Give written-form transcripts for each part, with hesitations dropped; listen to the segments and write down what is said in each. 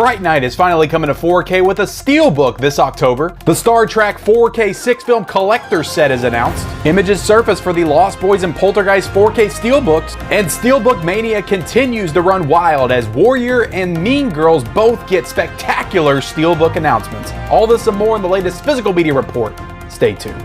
Fright Night is finally coming to 4K with a Steelbook this October. The Star Trek 4K 6-film collector set is announced. Images surface for the Lost Boys and Poltergeist 4K Steelbooks. And Steelbook Mania continues to run wild as Warrior and Mean Girls both get spectacular Steelbook announcements. All this and more in the latest physical media report. Stay tuned.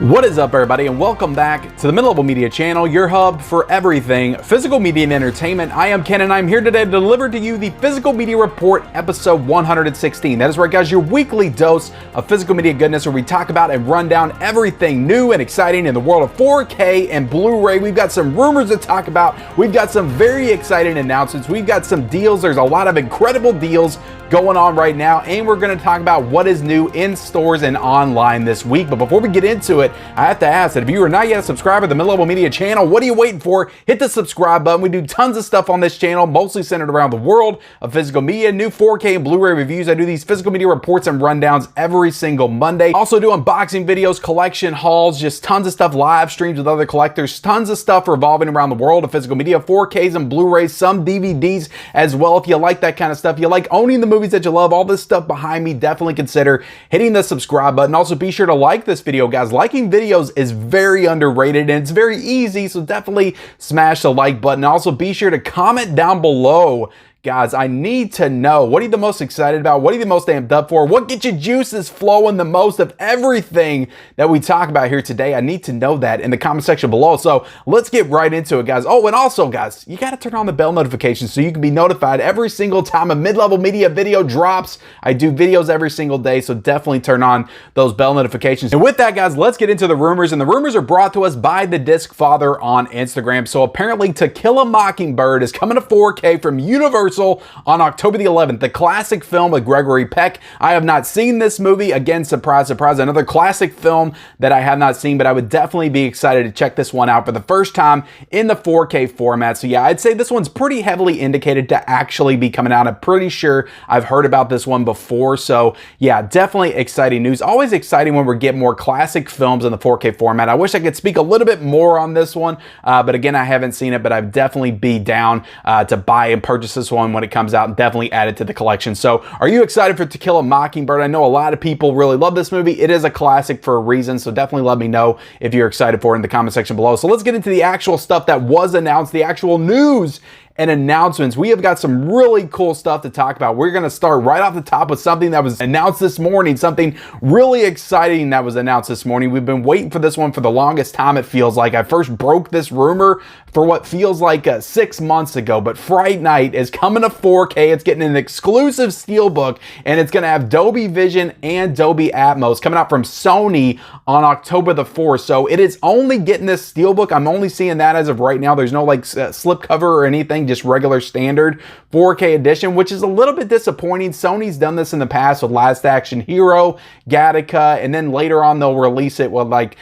What is up, everybody, and welcome back to the Mid-Level Media channel, your hub for everything physical media and entertainment. I am Ken, and I'm here today to deliver to you the Physical Media Report, episode 116. That is right, guys, your weekly dose of physical media goodness, where we talk about and run down everything new and exciting in the world of 4K and Blu-ray. We've got some rumors to talk about. We've got some very exciting announcements. We've got some deals. There's a lot of incredible deals going on right now, and we're going to talk about what is new in stores and online this week. But before we get into it, I have to ask that if you are not yet a subscriber to the Mid-Level Media channel, what are you waiting for? Hit the subscribe button. We do tons of stuff on this channel, mostly centered around the world of physical media, new 4K and Blu-ray reviews. I do these physical media reports and rundowns every single Monday. Also do unboxing videos, collection hauls, just tons of stuff, live streams with other collectors, tons of stuff revolving around the world of physical media, 4Ks and Blu-rays, some DVDs as well. If you like that kind of stuff, you like owning the movies that you love, all this stuff behind me, definitely consider hitting the subscribe button. Also, be sure to like this video, guys. Liking videos is very underrated and it's very easy, so definitely smash the like button. Also, be sure to comment down below. Guys, I need to know, what are you the most excited about? What are you the most amped up for? What gets your juices flowing the most of everything that we talk about here today? I need to know that in the comment section below. So let's get right into it, guys. Oh, and also, guys, you got to turn on the bell notifications so you can be notified every single time a Mid-Level Media video drops. I do videos every single day, so definitely turn on those bell notifications. And with that, guys, let's get into the rumors. And the rumors are brought to us by the Disc Father on Instagram. So apparently, To Kill a Mockingbird is coming to 4K from Universal on October the 11th, the classic film with Gregory Peck. I have not seen this movie. Again, surprise, surprise, another classic film that I have not seen, but I would definitely be excited to check this one out for the first time in the 4K format. So yeah, I'd say this one's pretty heavily indicated to actually be coming out. I'm pretty sure I've heard about this one before. So yeah, definitely exciting news. Always exciting when we get more classic films in the 4K format. I wish I could speak a little bit more on this one, but again, I haven't seen it, but I'd definitely be down to buy and purchase this one when it comes out, and definitely add it to the collection. So are you excited for To Kill a Mockingbird? I know a lot of people really love this movie. It is a classic for a reason, so definitely let me know if you're excited for it in the comment section below. So let's get into the actual stuff that was announced, the actual news and announcements. We have got some really cool stuff to talk about. We're going to start right off the top with something that was announced this morning, something really exciting that was announced this morning. We've been waiting for this one for the longest time, it feels like. I first broke this rumor for what feels like 6 months ago, but Fright Night is coming to 4K. It's getting an exclusive Steelbook, and it's going to have Dolby Vision and Dolby Atmos coming out from Sony on October the 4th. So it is only getting this Steelbook. I'm only seeing that as of right now. There's no like slipcover or anything, just regular standard 4K edition, which is a little bit disappointing. Sony's done this in the past with Last Action Hero, Gattaca, and then later on they'll release it with like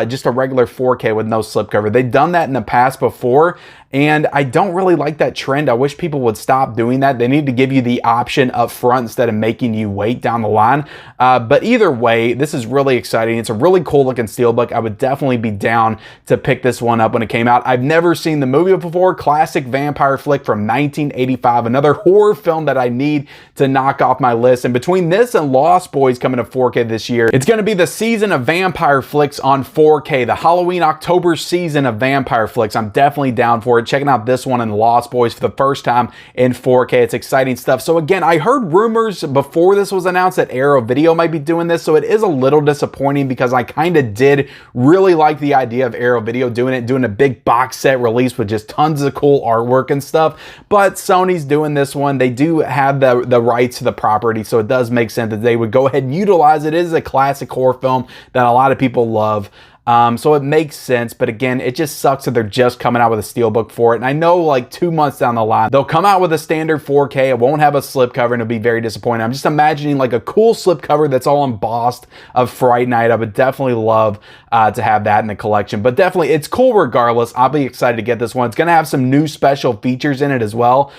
just a regular 4K with no slipcover. They've done that in the past before, and I don't really like that trend. I wish people would stop doing that. They need to give you the option up front instead of making you wait down the line. But either way, this is really exciting. It's a really cool looking Steelbook. I would definitely be down to pick this one up when it came out. I've never seen the movie before. Classic vampire flick from 1985. Another horror film that I need to knock off my list. And between this and Lost Boys coming to 4K this year, it's going to be the season of vampire flicks on 4K. The Halloween October season of vampire flicks. I'm definitely down for it. Checking out this one and Lost Boys for the first time in 4K. It's exciting stuff. So again, I heard rumors before this was announced that Arrow Video might be doing this, so it is a little disappointing because I kind of did really like the idea of Arrow Video doing a big box set release with just tons of cool artwork and stuff. But Sony's doing this one. They do have the rights to the property, so it does make sense that they would go ahead and utilize it. It is a classic horror film that a lot of people love. So it makes sense, but again, it just sucks that they're just coming out with a Steelbook for it. And I know like 2 months down the line, they'll come out with a standard 4K. It won't have a slipcover and it'll be very disappointing. I'm just imagining like a cool slipcover that's all embossed of Fright Night. I would definitely love to have that in the collection, but definitely it's cool regardless. I'll be excited to get this one. It's going to have some new special features in it as well.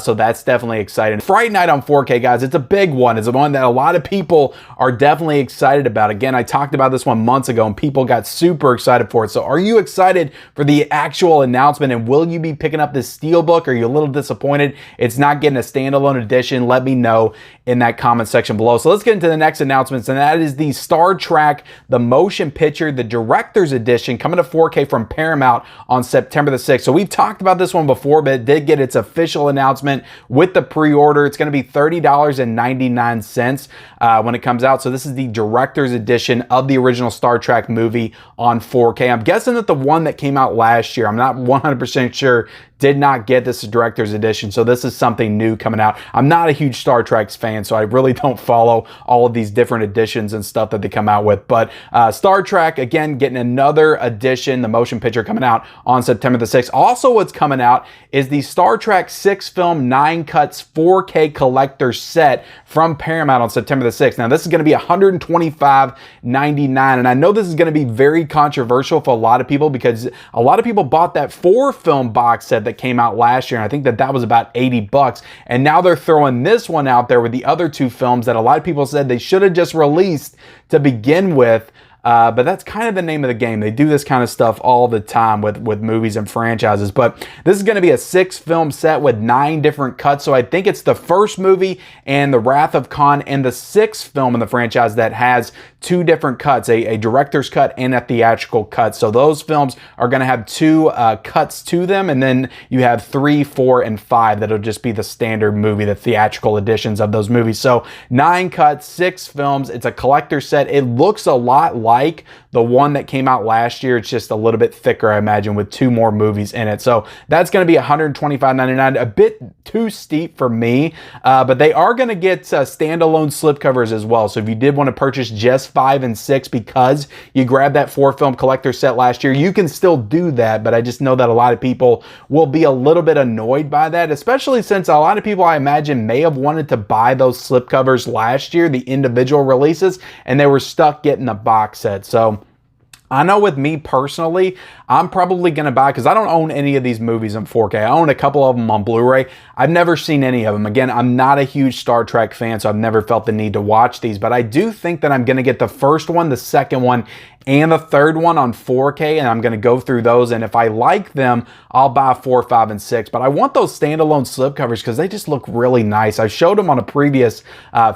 So that's definitely exciting. Fright Night on 4K, guys, it's a big one. It's a one that a lot of people are definitely excited about. Again, I talked about this one months ago and people got super excited for it. So are you excited for the actual announcement, and will you be picking up this Steelbook? Are you a little disappointed it's not getting a standalone edition? Let me know in that comment section below. So let's get into the next announcements, and that is the Star Trek, the motion picture, the director's edition, coming to 4K from Paramount on September the 6th. So we've talked about this one before, but it did get its official announcement with the pre-order. It's going to be $30.99 when it comes out. So this is the director's edition of the original Star Trek movie on 4K. I'm guessing that the one that came out last year, I'm not 100% sure, did not get this director's edition. So this is something new coming out. I'm not a huge Star Trek fan, so I really don't follow all of these different editions and stuff that they come out with. But Star Trek, again, getting another edition, the motion picture coming out on September the 6th. Also what's coming out is the Star Trek 6-film 9 cuts 4K collector set from Paramount on September the 6th. Now this is going to be $125.99, and I know this is going to be very controversial for a lot of people because a lot of people bought that 4-film box set that came out last year, and I think that was about 80 bucks, and now they're throwing this one out there with the other 2 films that a lot of people said they should have just released to begin with. But that's kind of the name of the game. They do this kind of stuff all the time with movies and franchises. But this is going to be a 6-film set with 9 different cuts. So I think it's the first movie and The Wrath of Khan and the 6th film in the franchise that has 2 different cuts, a director's cut and a theatrical cut. So those films are going to have 2 cuts to them. And then you have 3, 4, and 5 that'll just be the standard movie, the theatrical editions of those movies. So 9 cuts, 6 films. It's a collector set. It looks a lot like the one that came out last year. It's just a little bit thicker, I imagine, with 2 more movies in it. So that's going to be $125.99, a bit too steep for me, but they are going to get standalone slipcovers as well. So if you did want to purchase just 5 and 6 because you grabbed that 4-film collector set last year, you can still do that, but I just know that a lot of people will be a little bit annoyed by that, especially since a lot of people, I imagine, may have wanted to buy those slipcovers last year, the individual releases, and they were stuck getting the box set. So I know with me personally, I'm probably going to buy, because I don't own any of these movies in 4K. I own a couple of them on Blu-ray. I've never seen any of them. Again, I'm not a huge Star Trek fan, so I've never felt the need to watch these. But I do think that I'm going to get the first one, the second one, and the third one on 4K, and I'm going to go through those, and if I like them, I'll buy 4, 5, and 6. But I want those standalone slipcovers because they just look really nice. I showed them on a previous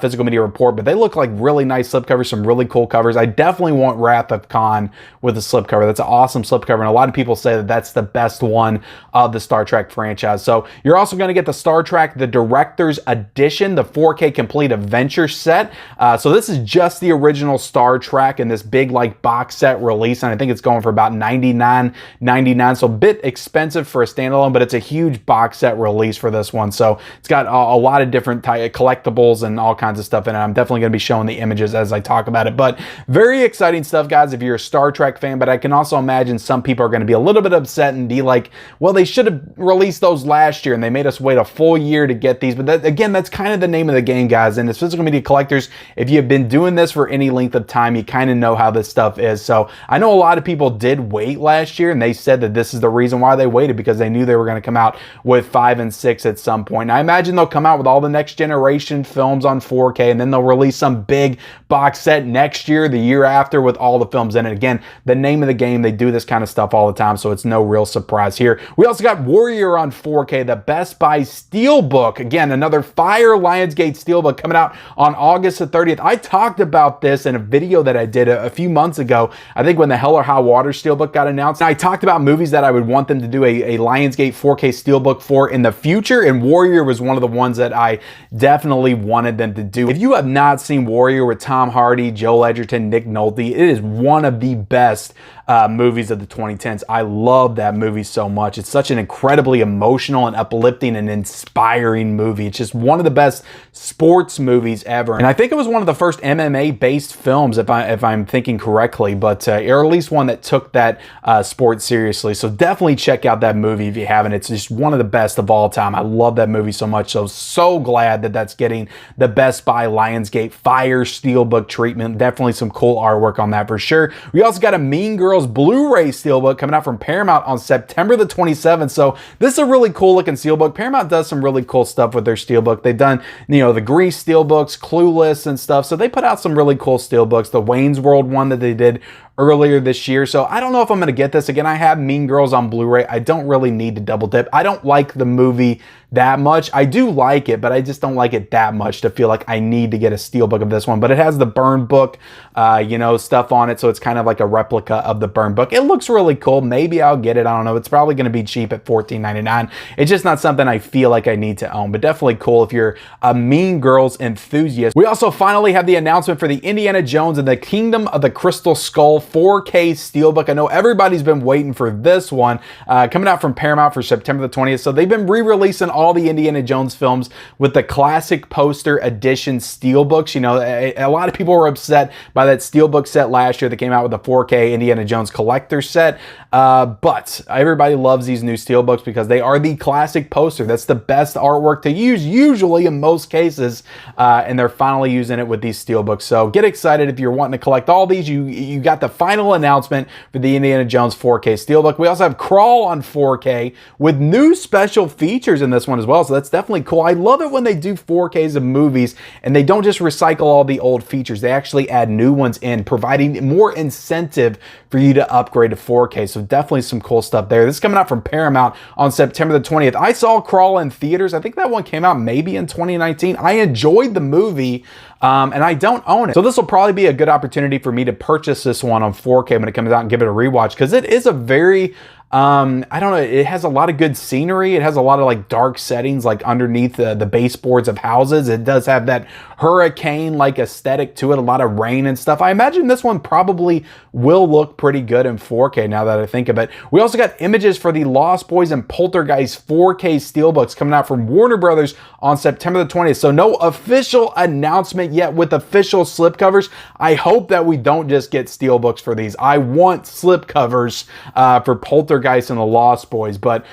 physical media report, but they look like really nice slipcovers, some really cool covers. I definitely want Wrath of Khan with a slipcover. That's an awesome slipcover, and a lot of people say that that's the best one of the Star Trek franchise. So you're also going to get the Star Trek, the Director's Edition, the 4K Complete Adventure set. So this is just the original Star Trek in this big like box set release, and I think it's going for about $99.99, so a bit expensive for a standalone, but it's a huge box set release for this one. So it's got a lot of different collectibles and all kinds of stuff in it. I'm definitely going to be showing the images as I talk about it, but very exciting stuff, guys, if you're a Star Trek fan. But I can also imagine some people are going to be a little bit upset and be like, well, they should have released those last year and they made us wait a full year to get these. But that, again, that's kind of the name of the game, guys. And as physical media collectors, if you've been doing this for any length of time, you kind of know how this stuff is. So I know a lot of people did wait last year, and they said that this is the reason why they waited, because they knew they were going to come out with 5 and 6 at some point. And I imagine they'll come out with all the next generation films on 4K, and then they'll release some big box set next year, the year after, with all the films in it. Again, the name of the game, they do this kind of stuff all the time, so it's no real surprise here. We also got Warrior on 4K, the Best Buy Steelbook. Again, another Fire Lionsgate Steelbook coming out on August the 30th. I talked about this in a video that I did a few months ago, I think when the Hell or High Water Steelbook got announced. And I talked about movies that I would want them to do a Lionsgate 4K Steelbook for in the future, and Warrior was one of the ones that I definitely wanted them to do. If you have not seen Warrior with Tom Hardy, Joel Edgerton, Nick Nolte, it is one of the best movies of the 2010s. I love that movie so much. It's such an incredibly emotional and uplifting and inspiring movie. It's just one of the best sports movies ever. And I think it was one of the first MMA-based films, if I'm thinking correctly, but or at least one that took that sport seriously. So definitely check out that movie if you haven't. It's just one of the best of all time. I love that movie so much. So glad that that's getting the Best Buy Lionsgate Fire Steelbook treatment. Definitely some cool artwork on that for sure. We also got a Mean Girls Blu-ray Steelbook coming out from Paramount on September the 27th. So this is a really cool looking Steelbook. Paramount does some really cool stuff with their Steelbook. They've done, you know, the Grease Steelbooks, Clueless and stuff. So they put out some really cool Steelbooks. The Wayne's World one that they did earlier this year. So I don't know if I'm going to get this. Again, I have Mean Girls on Blu-ray. I don't really need to double dip. I don't like the movie that much. I do like it, but I just don't like it that much to feel like I need to get a Steelbook of this one. But it has the burn book, you know, stuff on it. So it's kind of like a replica of the burn book. It looks really cool. Maybe I'll get it. I don't know. It's probably going to be cheap at $14.99. It's just not something I feel like I need to own, but definitely cool if you're a Mean Girls enthusiast. We also finally have the announcement for the Indiana Jones and the Kingdom of the Crystal Skull 4K Steelbook. I know everybody's been waiting for this one, coming out from Paramount for September the 20th. So they've been re-releasing all the Indiana Jones films with the classic poster edition Steelbooks. You know, a lot of people were upset by that Steelbook set last year that came out with the 4K Indiana Jones collector set. But everybody loves these new Steelbooks because they are the classic poster. That's the best artwork to use, usually in most cases, and they're finally using it with these Steelbooks. So get excited if you're wanting to collect all these. You got the final announcement for the Indiana Jones 4K Steelbook. We also have Crawl on 4K with new special features in this one as well. So that's definitely cool. I love it when they do 4Ks of movies and they don't just recycle all the old features. They actually add new ones in, providing more incentive for you to upgrade to 4K. So definitely some cool stuff there. This is coming out from Paramount on September the 20th. I saw Crawl in theaters. I think that one came out maybe in 2019. I enjoyed the movie. And I don't own it. So this will probably be a good opportunity for me to purchase this one on 4K when it comes out and give it a rewatch, because it is a very, I don't know, it has a lot of good scenery. It has a lot of like dark settings like underneath the baseboards of houses. It does have that hurricane-like aesthetic to it, a lot of rain and stuff. I imagine this one probably will look pretty good in 4K now that I think of it. We also got images for the Lost Boys and Poltergeist 4K Steelbooks coming out from Warner Brothers on September the 20th. So no official announcement yet with official slipcovers. I hope that we don't just get Steelbooks for these. I want slipcovers for Poltergeist and the Lost Boys, but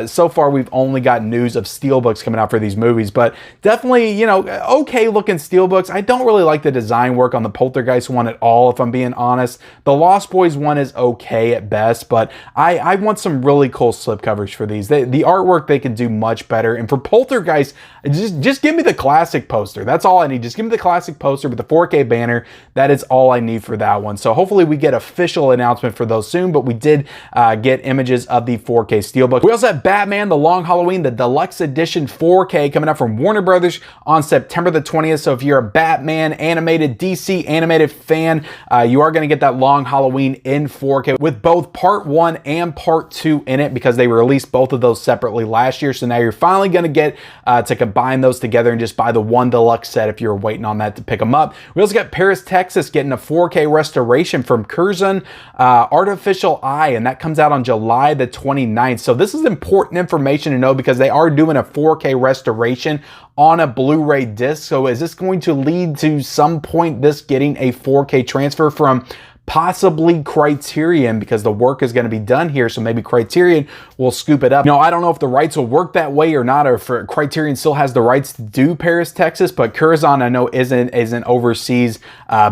so far we've only got news of Steelbooks coming out for these movies. But definitely, you know, okay looking Steelbooks. I don't really like the design work on the Poltergeist one at all, if I'm being honest. The Lost Boys one is okay at best, but I want some really cool slipcovers for these. The artwork they can do much better. And for Poltergeist, just give me the classic poster. That's all I need. Just give me the classic poster with the 4K banner. That is all I need for that one. So hopefully we get official announcement for those soon, but we did get images of the 4K Steelbook. We also have Batman The Long Halloween, the Deluxe Edition 4K coming out from Warner Brothers on September the 20th. So if you're a Batman animated, DC animated fan, you are going to get that Long Halloween in 4K with both Part 1 and Part 2 in it, because they released both of those separately last year. So now you're finally going to get to combine those together and just buy the one deluxe set if you're waiting on that to pick them up. We also got Paris, Texas getting a 4K restoration from Curzon Artificial Eye, and that comes out on July the 29th. So this is important information to know because they are doing a 4K restoration on a Blu-ray disc. So is this going to lead to some point this getting a 4K transfer from possibly Criterion, because the work is going to be done here, so maybe Criterion will scoop it up. You know, I don't know if the rights will work that way or not, or if Criterion still has the rights to do Paris, Texas, but Curzon I know is an overseas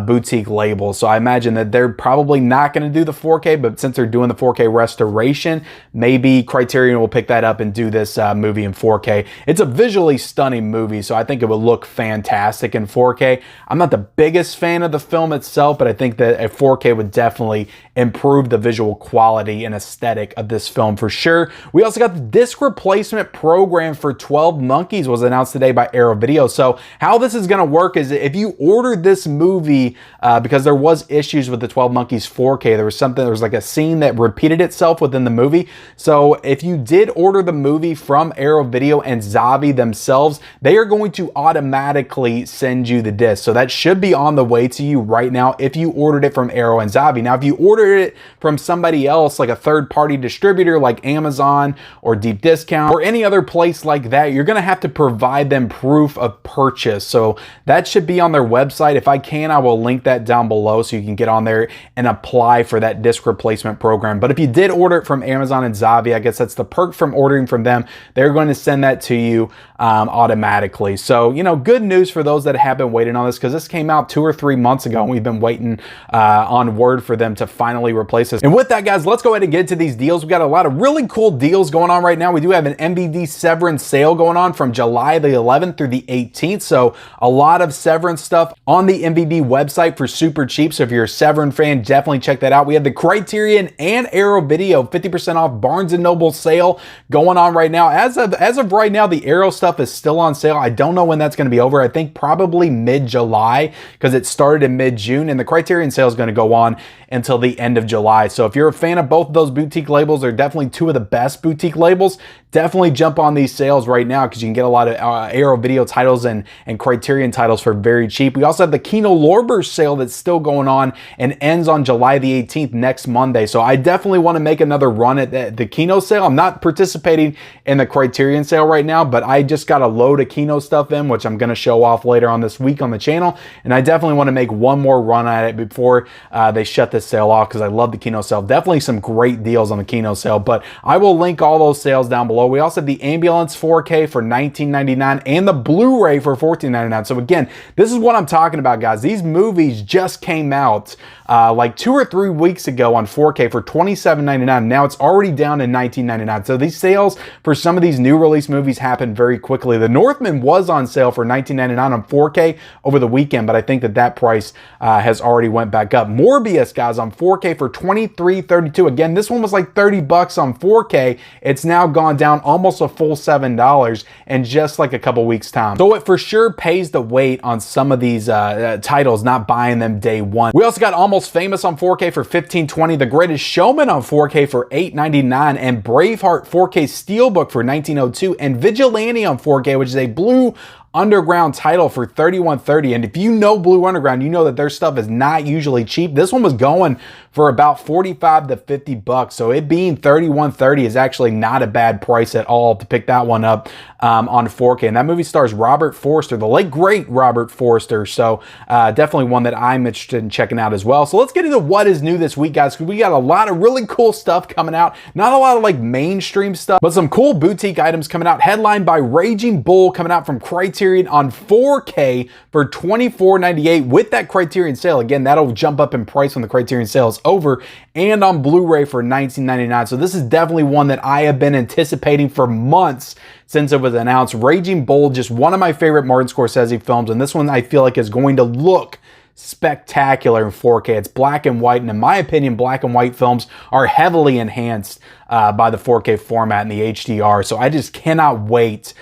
boutique label, so I imagine that they're probably not going to do the 4K, but since they're doing the 4K restoration, maybe Criterion will pick that up and do this movie in 4K. It's a visually stunning movie, so I think it would look fantastic in 4K. I'm not the biggest fan of the film itself, but I think that a 4K would definitely improve the visual quality and aesthetic of this film for sure. We also got the disc replacement program for 12 Monkeys was announced today by Arrow Video. So how this is going to work is if you ordered this movie, because there was issues with the 12 Monkeys 4K, there was like a scene that repeated itself within the movie. So if you did order the movie from Arrow Video and Zavi themselves, they are going to automatically send you the disc. So that should be on the way to you right now if you ordered it from Arrow Niro and Zavi. Now, if you order it from somebody else, like a third-party distributor like Amazon or Deep Discount or any other place like that, you're going to have to provide them proof of purchase. So that should be on their website. If I can, I will link that down below so you can get on there and apply for that disc replacement program. But if you did order it from Amazon and Zavi, I guess that's the perk from ordering from them. They're going to send that to you automatically. So, you know, good news for those that have been waiting on this, because this came out 2 or 3 months ago and we've been waiting on word for them to finally replace this. And with that, guys, let's go ahead and get into these deals. We got a lot of really cool deals going on right now. We do have an MVD Severance sale going on from July the 11th through the 18th. So a lot of Severance stuff on the MVD website for super cheap. So if you're a Severance fan, definitely check that out. We have the Criterion and Arrow Video 50% off Barnes & Noble sale going on right now. As of right now, the Arrow stuff is still on sale. I don't know when that's going to be over. I think probably mid-July, because it started in mid-June, and the Criterion sale is going to go on until the end of July. So if you're a fan of both of those boutique labels, they're definitely two of the best boutique labels. Definitely jump on these sales right now, because you can get a lot of Arrow Video titles and Criterion titles for very cheap. We also have the Kino Lorber sale that's still going on and ends on July the 18th, next Monday. So I definitely want to make another run at the Kino sale. I'm not participating in the Criterion sale right now, but I just got a load of Kino stuff in, which I'm going to show off later on this week on the channel. And I definitely want to make one more run at it before they shut this sale off, because I love the Kino sale. Definitely some great deals on the Kino sale, but I will link all those sales down below. We also have the Ambulance 4K for $19.99 and the Blu-ray for $14.99. So again, this is what I'm talking about, guys. These movies just came out like 2 or 3 weeks ago on 4K for $27.99. Now it's already down to $19.99. So these sales for some of these new release movies happen very quickly. The Northman was on sale for $19.99 on 4K over the weekend, but I think that price has already went back up. Morbius, guys, on 4K for $23.32. Again, this one was like 30 bucks on 4K. It's now gone down almost a full $7 in just like a couple weeks time. So it for sure pays to wait on some of these titles, not buying them day one. We also got Almost Famous on 4K for $15.20, The Greatest Showman on 4K for $8.99, and Braveheart 4K Steelbook for $19.02, and Vigilante on 4K, which is a Blue Underground title for $31.30. And if you know Blue Underground, you know that their stuff is not usually cheap. This one was going for about 45 to 50 bucks. So it being $31.30 is actually not a bad price at all to pick that one up on 4K. And that movie stars Robert Forster, the late great Robert Forster. So definitely one that I'm interested in checking out as well. So let's get into what is new this week, guys, because we got a lot of really cool stuff coming out. Not a lot of like mainstream stuff, but some cool boutique items coming out. Headlined by Raging Bull, coming out from Criterion on 4K for $24.98 with that Criterion sale. Again, that'll jump up in price when the Criterion sale is over, and on Blu-ray for $19.99. So this is definitely one that I have been anticipating for months since it was announced. Raging Bull, just one of my favorite Martin Scorsese films, and this one I feel like is going to look spectacular in 4K. It's black and white, and in my opinion, black and white films are heavily enhanced by the 4K format and the HDR. So I just cannot wait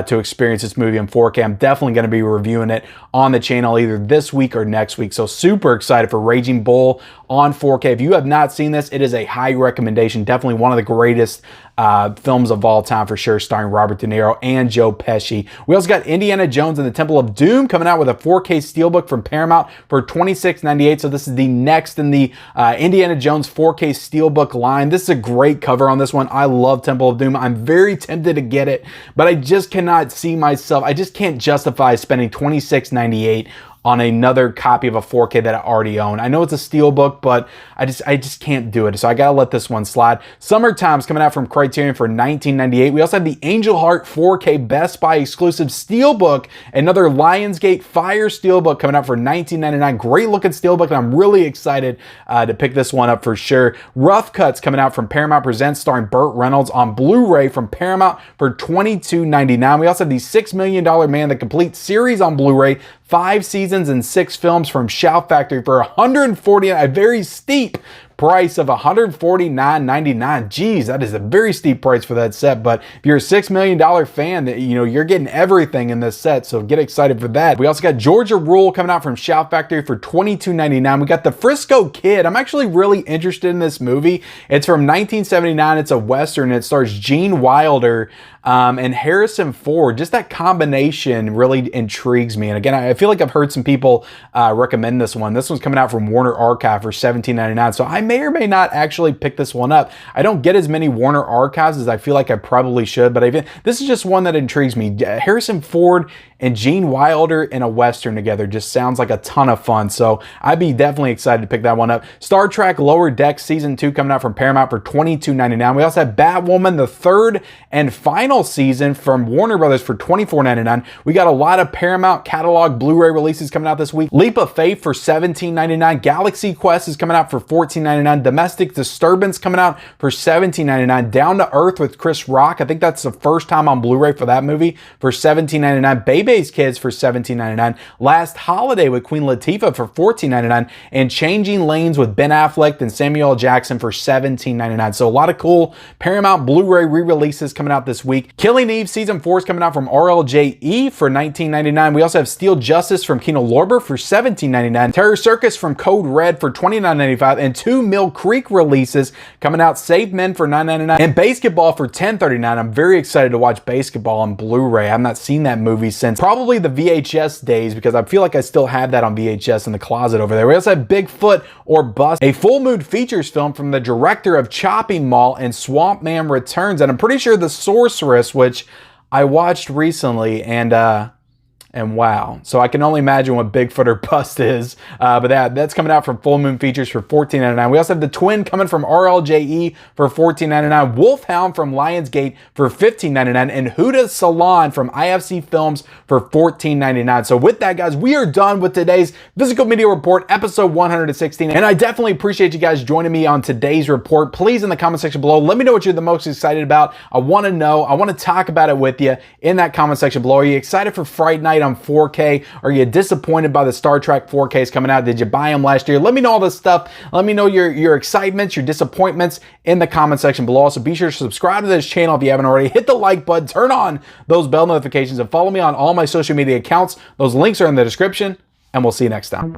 to experience this movie in 4K. I'm definitely going to be reviewing it on the channel either this week or next week. So super excited for Raging Bull on 4K. If you have not seen this, it is a high recommendation. Definitely one of the greatest films of all time for sure, starring Robert De Niro and Joe Pesci. We also got Indiana Jones and the Temple of Doom coming out with a 4K Steelbook from Paramount for $26.98. So this is the next in the Indiana Jones 4K Steelbook line. This is a great cover on this one. I love Temple of Doom. I'm very tempted to get it, but I just cannot see myself. I just can't justify spending $26.98 on another copy of a 4K that I already own. I know it's a Steelbook, but I just can't do it. So I gotta let this one slide. Summertime's coming out from Criterion for $19.98. We also have the Angel Heart 4K Best Buy exclusive Steelbook, another Lionsgate Fire Steelbook coming out for $19.99. Great looking Steelbook, and I'm really excited to pick this one up for sure. Rough Cuts coming out from Paramount Presents, starring Burt Reynolds on Blu-ray from Paramount for $22.99. We also have the $6 Million Man, the complete series on Blu-ray, 5 seasons and 6 films from Shout Factory for $140, a very steep price of $149.99. Geez, that is a very steep price for that set, but if you're a $6 million fan, you're getting everything in this set, so get excited for that. We also got Georgia Rule coming out from Shout Factory for $22.99. We got The Frisco Kid. I'm actually really interested in this movie. It's from 1979. It's a Western. It stars Gene Wilder and Harrison Ford. Just that combination really intrigues me. And again, I feel like I've heard some people recommend this one. This one's coming out from Warner Archive for $17.99. So I may or may not actually pick this one up. I don't get as many Warner Archives as I feel like I probably should, but this is just one that intrigues me. Harrison Ford and Gene Wilder in a Western together just sounds like a ton of fun. So I'd be definitely excited to pick that one up. Star Trek Lower Decks Season 2 coming out from Paramount for $22.99. We also have Batwoman, the third and final season from Warner Brothers for $24.99. We got a lot of Paramount catalog Blu-ray releases coming out this week. Leap of Faith for $17.99. Galaxy Quest is coming out for $14.99. Domestic Disturbance coming out for $17.99. Down to Earth with Chris Rock. I think that's the first time on Blu-ray for that movie for $17.99. Bebe's Kids for $17.99. Last Holiday with Queen Latifah for $14.99. And Changing Lanes with Ben Affleck and Samuel L. Jackson for $17.99. So a lot of cool Paramount Blu-ray re-releases coming out this week. Killing Eve Season 4 is coming out from RLJE for $19.99. We also have Steel Justice from Kino Lorber for $17.99. Terror Circus from Code Red for $29.95. And 2 Mill Creek releases coming out. Save Men for $9.99. And Basketball for $10.39. I'm very excited to watch Basketball on Blu-ray. I've not seen that movie since probably the VHS days, because I feel like I still have that on VHS in the closet over there. We also have Bigfoot or Bust, a Full Mood Features film from the director of Chopping Mall and Swamp Man Returns. And I'm pretty sure The Sorceress, which I watched recently, and wow. So I can only imagine what Bigfoot or Bust is. But that's coming out from Full Moon Features for $14.99. We also have The Twin coming from RLJE for $14.99. Wolfhound from Lionsgate for $15.99. And Huda Salon from IFC Films for $14.99. So with that, guys, we are done with today's Physical Media Report, episode 116. And I definitely appreciate you guys joining me on today's report. Please, in the comment section below, let me know what you're the most excited about. I want to know. I want to talk about it with you in that comment section below. Are you excited for Fright Night on 4K? Are you disappointed by the Star Trek 4Ks coming out? Did you buy them last year? Let me know all this stuff. Let me know your excitements, your disappointments in the comment section below. Also, be sure to subscribe to this channel if you haven't already. Hit the like button, turn on those bell notifications, and follow me on all my social media accounts. Those links are in the description, and we'll see you next time.